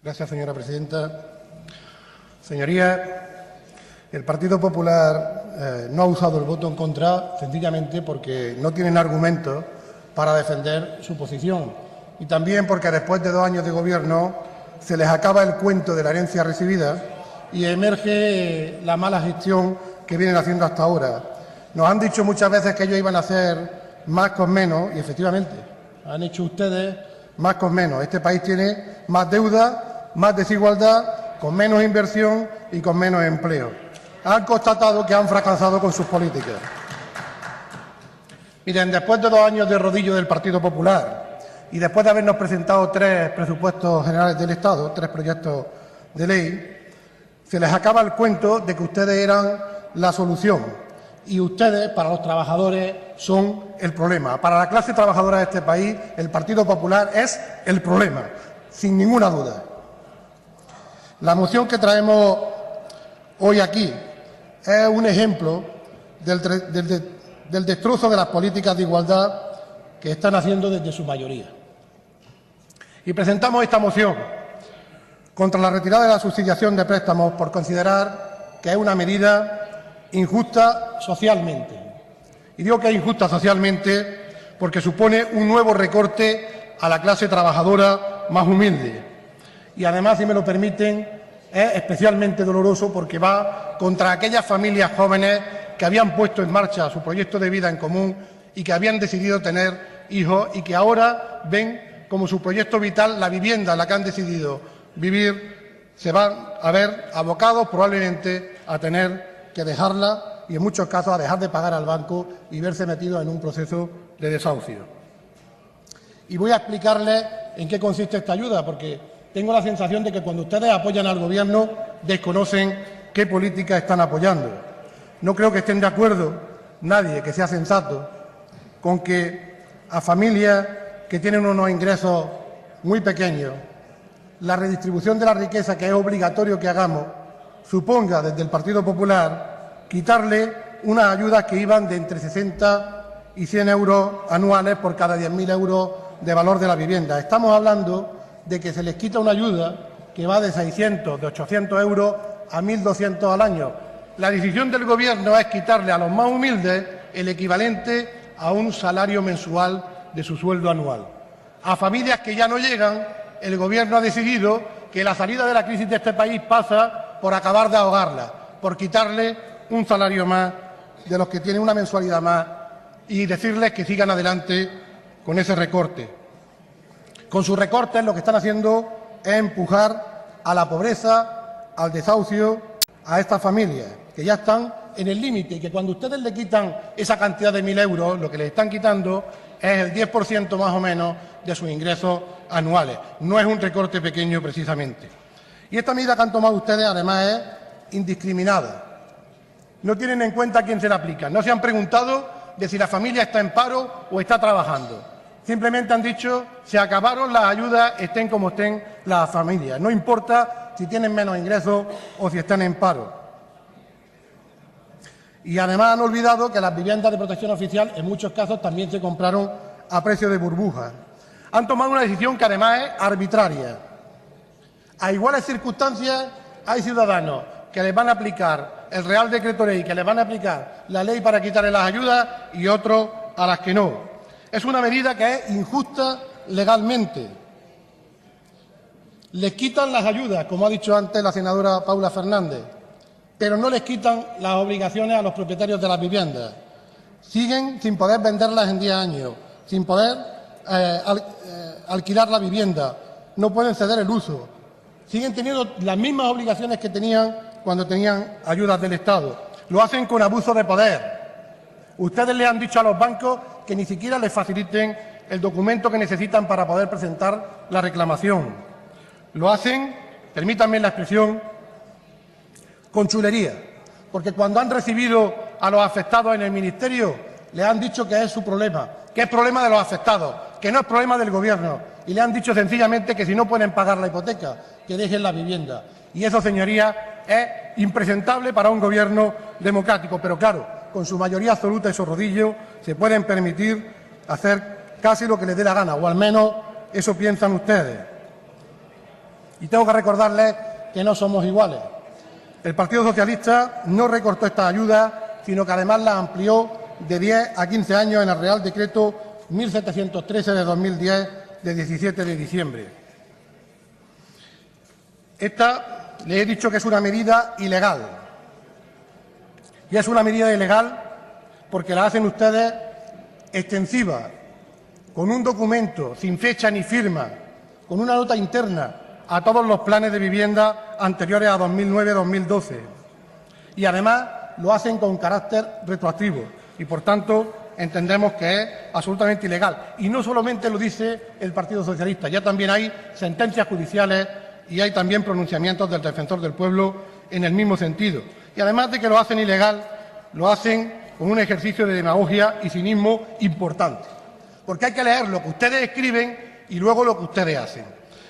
Gracias, señora presidenta. Señorías, el Partido Popular no ha usado el voto en contra sencillamente porque no tienen argumentos para defender su posición y también porque después de 2 años de gobierno se les acaba el cuento de la herencia recibida y emerge la mala gestión que vienen haciendo hasta ahora. Nos han dicho muchas veces que ellos iban a hacer más con menos y efectivamente han hecho ustedes más con menos. Este país tiene más deuda, más desigualdad, con menos inversión y con menos empleo. Han constatado que han fracasado con sus políticas. Miren, después de 2 años de rodillo del Partido Popular y después de habernos presentado 3 presupuestos generales del Estado, 3 proyectos de ley, se les acaba el cuento de que ustedes eran la solución y ustedes, para los trabajadores, son el problema. Para la clase trabajadora de este país, el Partido Popular es el problema, sin ninguna duda. La moción que traemos hoy aquí es un ejemplo del destrozo de las políticas de igualdad que están haciendo desde su mayoría. Y presentamos esta moción contra la retirada de la subsidiación de préstamos por considerar que es una medida injusta socialmente. Y digo que es injusta socialmente porque supone un nuevo recorte a la clase trabajadora más humilde. Y además, si me lo permiten, es especialmente doloroso porque va contra aquellas familias jóvenes que habían puesto en marcha su proyecto de vida en común y que habían decidido tener hijos y que ahora ven como su proyecto vital, la vivienda en la que han decidido vivir, se van a ver abocados probablemente a tener que dejarla y en muchos casos a dejar de pagar al banco y verse metidos en un proceso de desahucio. Y voy a explicarles en qué consiste esta ayuda, porque tengo la sensación de que cuando ustedes apoyan al Gobierno desconocen qué política están apoyando. No creo que estén de acuerdo nadie que sea sensato con que a familias que tienen unos ingresos muy pequeños, la redistribución de la riqueza que es obligatorio que hagamos suponga desde el Partido Popular quitarle unas ayudas que iban de entre 60 y 100 euros anuales por cada 10.000 euros de valor de la vivienda. Estamos hablando de que se les quita una ayuda que va de 600, de 800 euros a 1.200 al año. La decisión del Gobierno es quitarle a los más humildes el equivalente a un salario mensual de su sueldo anual. A familias que ya no llegan, el Gobierno ha decidido que la salida de la crisis de este país pasa por acabar de ahogarla, por quitarle un salario más de los que tienen una mensualidad más y decirles que sigan adelante con ese recorte. Con sus recortes lo que están haciendo es empujar a la pobreza, al desahucio, a estas familias que ya están en el límite y que cuando ustedes le quitan esa cantidad de 1.000 euros, lo que les están quitando es el 10% más o menos de sus ingresos anuales. No es un recorte pequeño precisamente. Y esta medida que han tomado ustedes, además, es indiscriminada. No tienen en cuenta a quién se la aplica. No se han preguntado de si la familia está en paro o está trabajando. Simplemente han dicho, se acabaron las ayudas, estén como estén las familias. No importa si tienen menos ingresos o si están en paro. Y además han olvidado que las viviendas de protección oficial en muchos casos también se compraron a precio de burbuja. Han tomado una decisión que además es arbitraria. A iguales circunstancias hay ciudadanos que les van a aplicar el Real Decreto Ley, que les van a aplicar la ley para quitarle las ayudas y otros a las que no. Es una medida que es injusta legalmente. Les quitan las ayudas, como ha dicho antes la senadora Paula Fernández, pero no les quitan las obligaciones a los propietarios de las viviendas. Siguen sin poder venderlas en 10 años, sin poder alquilar la vivienda, no pueden ceder el uso. Siguen teniendo las mismas obligaciones que tenían cuando tenían ayudas del Estado. Lo hacen con abuso de poder. Ustedes le han dicho a los bancos que ni siquiera les faciliten el documento que necesitan para poder presentar la reclamación. Lo hacen, permítanme la expresión, con chulería, porque cuando han recibido a los afectados en el Ministerio, les han dicho que es su problema, que es problema de los afectados, que no es problema del Gobierno, y le han dicho sencillamente que si no pueden pagar la hipoteca, que dejen la vivienda. Y eso, señorías, es impresentable para un Gobierno democrático, pero claro, con su mayoría absoluta y su rodillo, se pueden permitir hacer casi lo que les dé la gana, o al menos eso piensan ustedes. Y tengo que recordarles que no somos iguales. El Partido Socialista no recortó estas ayudas, sino que además las amplió de 10 a 15 años en el Real Decreto 1713 de 2010, de 17 de diciembre. Esta, le he dicho que es una medida ilegal. Y es una medida ilegal porque la hacen ustedes extensiva, con un documento sin fecha ni firma, con una nota interna a todos los planes de vivienda anteriores a 2009-2012. Y además lo hacen con carácter retroactivo y, por tanto, entendemos que es absolutamente ilegal. Y no solamente lo dice el Partido Socialista, ya también hay sentencias judiciales y hay también pronunciamientos del Defensor del Pueblo en el mismo sentido. Y además de que lo hacen ilegal, lo hacen con un ejercicio de demagogia y cinismo importante. Porque hay que leer lo que ustedes escriben y luego lo que ustedes hacen.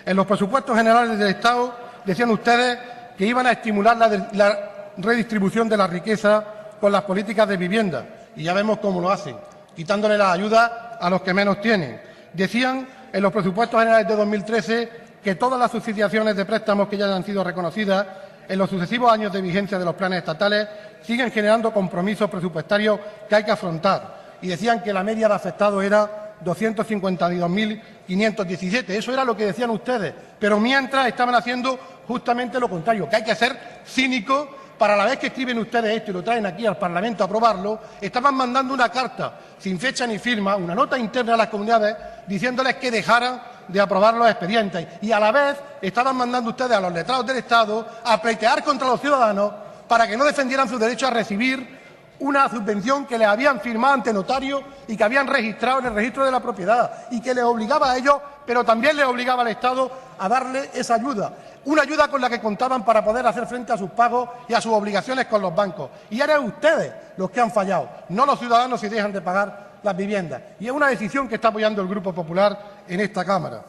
En los presupuestos generales del Estado decían ustedes que iban a estimular la redistribución de la riqueza con las políticas de vivienda. Y ya vemos cómo lo hacen, quitándole las ayudas a los que menos tienen. Decían en los presupuestos generales de 2013 que todas las subsidiaciones de préstamos que ya han sido reconocidas en los sucesivos años de vigencia de los planes estatales siguen generando compromisos presupuestarios que hay que afrontar. Y decían que la media de afectados era 252.517. Eso era lo que decían ustedes. Pero mientras estaban haciendo justamente lo contrario, que hay que ser cínicos. Para la vez que escriben ustedes esto y lo traen aquí al Parlamento a aprobarlo, estaban mandando una carta sin fecha ni firma, una nota interna a las comunidades, diciéndoles que dejaran de aprobar los expedientes. Y a la vez estaban mandando ustedes a los letrados del Estado a pleitear contra los ciudadanos para que no defendieran su derecho a recibir una subvención que les habían firmado ante notario y que habían registrado en el registro de la propiedad y que les obligaba a ellos, pero también les obligaba al Estado a darle esa ayuda. Una ayuda con la que contaban para poder hacer frente a sus pagos y a sus obligaciones con los bancos. Y eran ustedes los que han fallado, no los ciudadanos si dejan de pagar las viviendas. Y es una decisión que está apoyando el Grupo Popular en esta Cámara.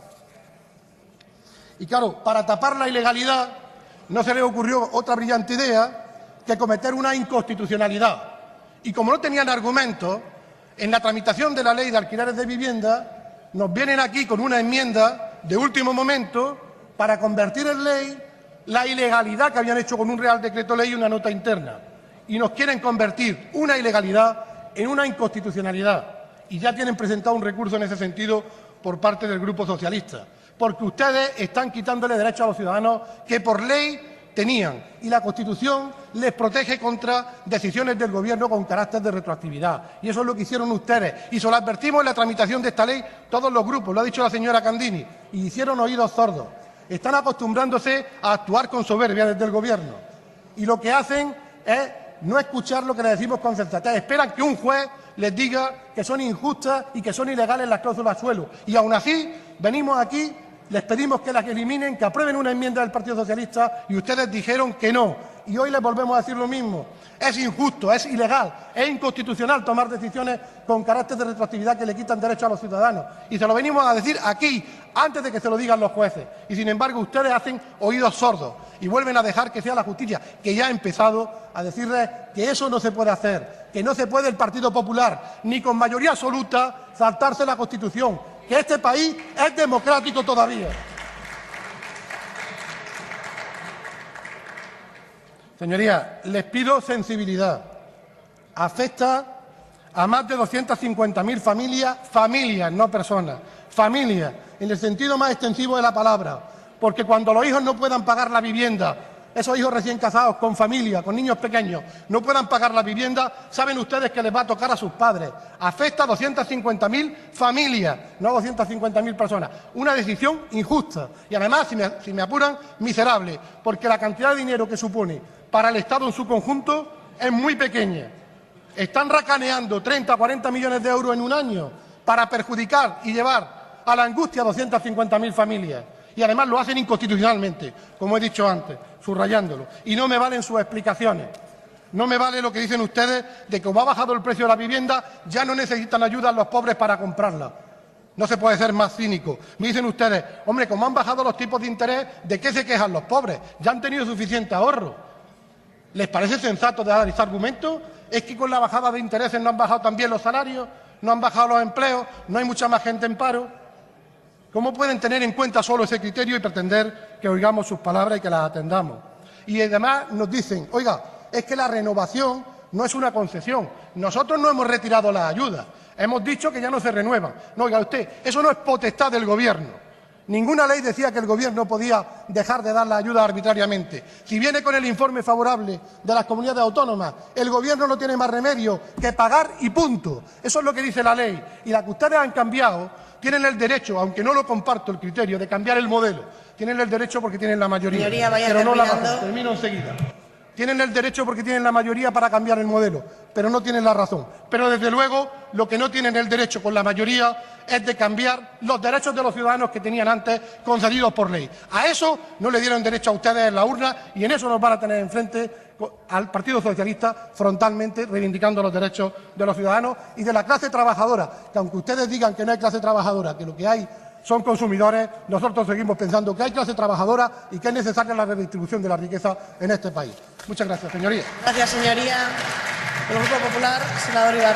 Y claro, para tapar la ilegalidad no se les ocurrió otra brillante idea que cometer una inconstitucionalidad. Y como no tenían argumentos, en la tramitación de la Ley de Alquileres de Vivienda nos vienen aquí con una enmienda de último momento para convertir en ley la ilegalidad que habían hecho con un Real Decreto Ley y una nota interna. Y nos quieren convertir una ilegalidad en una inconstitucionalidad. Y ya tienen presentado un recurso en ese sentido por parte del Grupo Socialista. Porque ustedes están quitándole derechos a los ciudadanos que por ley tenían. Y la Constitución les protege contra decisiones del Gobierno con carácter de retroactividad. Y eso es lo que hicieron ustedes. Y se lo advertimos en la tramitación de esta ley todos los grupos, lo ha dicho la señora Candini. Y hicieron oídos sordos. Están acostumbrándose a actuar con soberbia desde el Gobierno. Y lo que hacen es no escuchar lo que les decimos con sensatez. Esperan que un juez les diga que son injustas y que son ilegales las cláusulas suelo. Y aún así, venimos aquí, les pedimos que las eliminen, que aprueben una enmienda del Partido Socialista y ustedes dijeron que no. Y hoy les volvemos a decir lo mismo. Es injusto, es ilegal, es inconstitucional tomar decisiones con carácter de retroactividad que le quitan derechos a los ciudadanos. Y se lo venimos a decir aquí, antes de que se lo digan los jueces. Y sin embargo, ustedes hacen oídos sordos y vuelven a dejar que sea la justicia, que ya ha empezado a decirles que eso no se puede hacer, que no se puede el Partido Popular, ni con mayoría absoluta, saltarse la Constitución, que este país es democrático todavía. Señorías, les pido sensibilidad. Afecta a más de 250.000 familias, no personas, familias, en el sentido más extensivo de la palabra, porque cuando los hijos no puedan pagar la vivienda, esos hijos recién casados, con familia, con niños pequeños, no puedan pagar la vivienda, saben ustedes que les va a tocar a sus padres. Afecta a 250.000 familias, no a 250.000 personas. Una decisión injusta y además, si me apuran, miserable, porque la cantidad de dinero que supone para el Estado en su conjunto es muy pequeña. Están racaneando 30 o 40 millones de euros en un año para perjudicar y llevar a la angustia a 250.000 familias. Y además lo hacen inconstitucionalmente, como he dicho antes, subrayándolo. Y no me valen sus explicaciones. No me vale lo que dicen ustedes de que como ha bajado el precio de la vivienda, ya no necesitan ayuda a los pobres para comprarla. No se puede ser más cínico. Me dicen ustedes, hombre, como han bajado los tipos de interés, ¿de qué se quejan los pobres? Ya han tenido suficiente ahorro. ¿Les parece sensato dar ese argumento? ¿Es que con la bajada de intereses no han bajado también los salarios? ¿No han bajado los empleos? ¿No hay mucha más gente en paro? ¿Cómo pueden tener en cuenta solo ese criterio y pretender que oigamos sus palabras y que las atendamos? Y además nos dicen, oiga, es que la renovación no es una concesión. Nosotros no hemos retirado las ayudas, hemos dicho que ya no se renuevan. No, oiga usted, eso no es potestad del Gobierno. Ninguna ley decía que el Gobierno podía dejar de dar la ayuda arbitrariamente. Si viene con el informe favorable de las comunidades autónomas, el Gobierno no tiene más remedio que pagar y punto. Eso es lo que dice la ley. Y la que ustedes han cambiado, tienen el derecho, aunque no lo comparto el criterio, de cambiar el modelo. Tienen el derecho porque tienen la mayoría. Señoría, vaya pero no terminando. la razón. Termino enseguida. Tienen el derecho porque tienen la mayoría para cambiar el modelo, pero no tienen la razón. Pero, desde luego, lo que no tienen el derecho con la mayoría es de cambiar los derechos de los ciudadanos que tenían antes concedidos por ley. A eso no le dieron derecho a ustedes en la urna y en eso nos van a tener enfrente al Partido Socialista frontalmente reivindicando los derechos de los ciudadanos y de la clase trabajadora, que aunque ustedes digan que no hay clase trabajadora, que lo que hay son consumidores, nosotros seguimos pensando que hay clase trabajadora y que es necesaria la redistribución de la riqueza en este país. Muchas gracias, señoría. Gracias, señoría. Por el Grupo Popular, senador Ibarra.